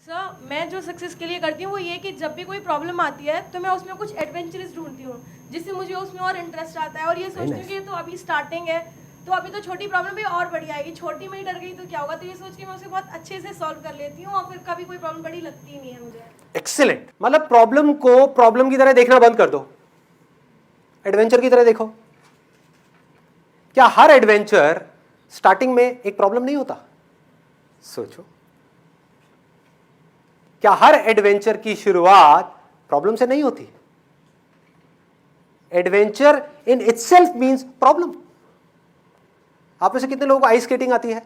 Sir मैं जो success के लिए करती हूँ वो ये कि जब भी कोई प्रॉब्लम आती है तो मैं उसमें कुछ एडवेंचरस ढूंढती हूँ जिससे मुझे उसमें और इंटरेस्ट आता है और ये सोचती हूँ कि तो अभी स्टार्टिंग है तो अभी तो छोटी प्रॉब्लम भी और बड़ी आएगी, छोटी में ही डर गई तो क्या होगा, तो ये सोच के मैं उसे बहुत अच्छे से सॉल्व कर लेती हूँ और फिर कभी कोई प्रॉब्लम बड़ी लगती ही नहीं है मुझे। एक्सीलेंट। मतलब प्रॉब्लम को प्रॉब्लम की तरह देखना बंद कर दो, एडवेंचर की तरह देखो। क्या हर एडवेंचर स्टार्टिंग में एक प्रॉब्लम नहीं होता? सोचो, क्या हर एडवेंचर की शुरुआत प्रॉब्लम से नहीं होती? Adventure in itself means problem. आप में से कितने लोगों को आइस स्केटिंग आती है?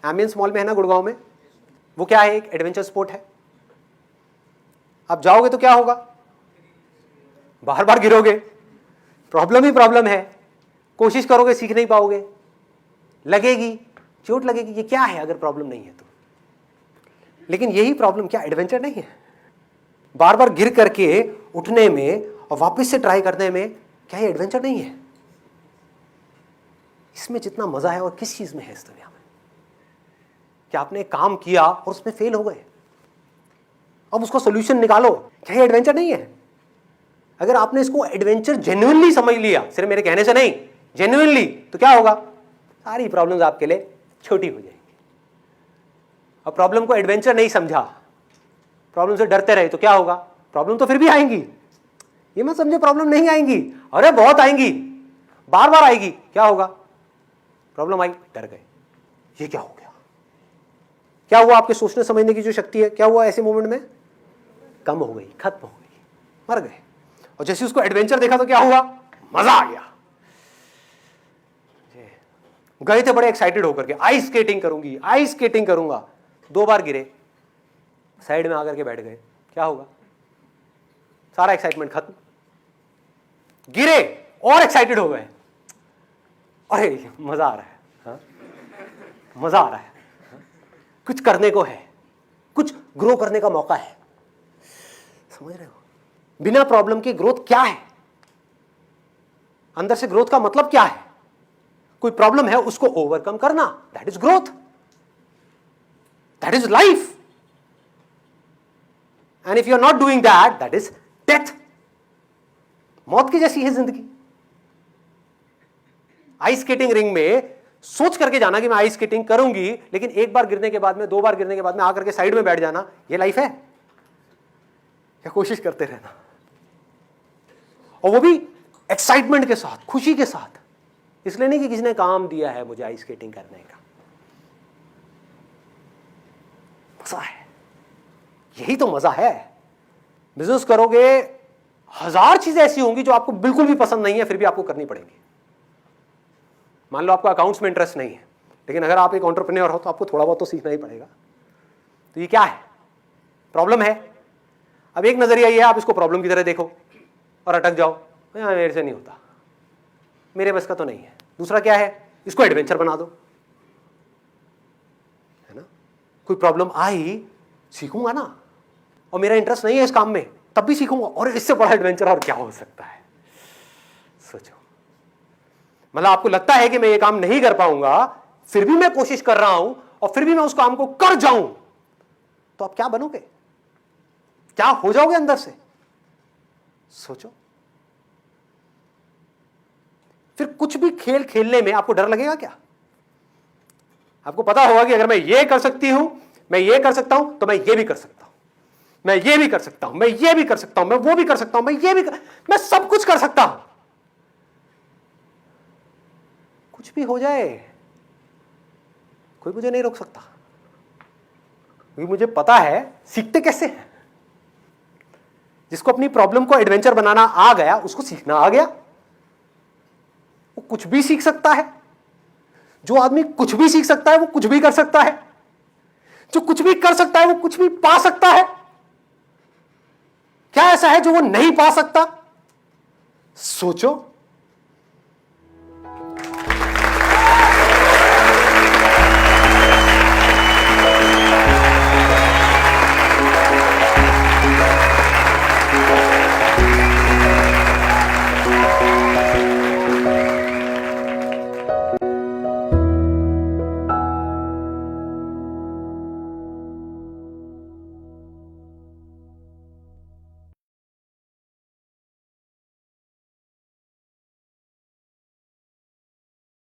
एम्बियंस मॉल में है ना गुड़गांव में, वो क्या है? एक एडवेंचर स्पोर्ट है। आप जाओगे तो क्या होगा? बार बार गिरोगे, प्रॉब्लम ही प्रॉब्लम है, कोशिश करोगे सीख नहीं पाओगे, लगेगी, चोट लगेगी। ये क्या है अगर प्रॉब्लम नहीं है तो? लेकिन यही प्रॉब्लम क्या एडवेंचर नहीं है? बार बार गिर करके उठने में और वापस से ट्राई करने में क्या ये एडवेंचर नहीं है? इसमें जितना मजा है और किस चीज में है इस दुनिया में? क्या आपने एक काम किया और उसमें फेल हो गए, अब उसका सॉल्यूशन निकालो, क्या ये एडवेंचर नहीं है? अगर आपने इसको एडवेंचर जेन्युइनली समझ लिया, सिर्फ मेरे कहने से नहीं, जेन्युइनली, तो क्या होगा? सारी प्रॉब्लम्स आपके लिए छोटी हो जाएंगी। और प्रॉब्लम को एडवेंचर नहीं समझा, प्रॉब्लम से डरते रहे तो क्या होगा? प्रॉब्लम तो फिर भी आएंगी। ये मत समझे प्रॉब्लम नहीं आएंगी, अरे बहुत आएंगी, बार बार आएगी। क्या होगा? प्रॉब्लम आई, डर गए, ये क्या हो गया? क्या हुआ? आपके सोचने समझने की जो शक्ति है, क्या हुआ ऐसे मोमेंट में? कम हो गई, खत्म हो गई, मर गए। और जैसे उसको एडवेंचर देखा तो क्या हुआ? मजा आ गया। गए थे बड़े एक्साइटेड होकर के, आइस स्केटिंग करूंगी, आइस स्केटिंग करूंगा, 2 बार गिरे, साइड में आकर के बैठ गए, क्या होगा? सारा एक्साइटमेंट खत्म। गिरे और एक्साइटेड हो गए, अरे मजा आ रहा है, हाँ? मजा आ रहा है, हाँ? कुछ करने को है, कुछ ग्रो करने का मौका है। समझ रहे हो? बिना प्रॉब्लम के ग्रोथ क्या है? अंदर से ग्रोथ का मतलब क्या है? कोई प्रॉब्लम है उसको ओवरकम करना, that is growth, that is life. And if you are not doing that, that is death. मौत की जैसी है जिंदगी। आइस स्केटिंग रिंग में सोच करके जाना कि मैं आइस स्केटिंग करूंगी, लेकिन एक बार गिरने के बाद में, 2 बार गिरने के बाद में आकर के साइड में बैठ जाना, ये लाइफ है? या कोशिश करते रहना, और वो भी एक्साइटमेंट के साथ, खुशी के साथ। इसलिए नहीं कि किसी ने काम दिया है मुझे आइस स्केटिंग करने का। मजा है, यही तो मजा है। बिजनेस करोगे, 1000 चीजें ऐसी होंगी जो आपको बिल्कुल भी पसंद नहीं है, फिर भी आपको करनी पड़ेगी। मान लो आपको अकाउंट्स में इंटरेस्ट नहीं है, लेकिन अगर आप एक एंटरप्रेन्योर हो तो आपको थोड़ा बहुत तो सीखना ही पड़ेगा। तो ये क्या है? प्रॉब्लम है। अब एक नजरिया ये है, आप इसको प्रॉब्लम की तरह देखो और अटक जाओ, मेरे से नहीं होता, मेरे बस का तो नहीं है। दूसरा क्या है? इसको एडवेंचर बना दो, है ना? कोई प्रॉब्लम आई, सीखूंगा ना, और मेरा इंटरेस्ट नहीं है इस काम में, तब भी सीखूंगा, और इससे बड़ा एडवेंचर और क्या हो सकता है? सोचो। मतलब आपको लगता है कि मैं ये काम नहीं कर पाऊंगा, फिर भी मैं कोशिश कर रहा हूं, और फिर भी मैं उस काम को कर जाऊं, तो आप क्या बनोगे? क्या हो जाओगे अंदर से? सोचो। फिर कुछ भी खेल खेलने में आपको डर लगेगा क्या? आपको पता होगा कि अगर मैं ये कर सकती हूं, मैं ये कर सकता हूं, तो मैं ये भी कर सकता हूं, मैं ये भी कर सकता हूं, मैं ये भी कर सकता हूं, मैं वो भी कर सकता हूं, मैं ये भी मैं सब कुछ कर सकता हूं। कुछ भी हो जाए, कोई मुझे नहीं रोक सकता, क्योंकि मुझे पता है सीखते कैसे हैं। जिसको अपनी प्रॉब्लम को एडवेंचर बनाना आ गया, उसको सीखना आ गया, वो कुछ भी सीख सकता है। जो आदमी कुछ भी सीख सकता है वो कुछ भी कर सकता है। जो कुछ भी कर सकता है वो कुछ भी पा सकता है। क्या ऐसा है जो वो नहीं पा सकता? सोचो।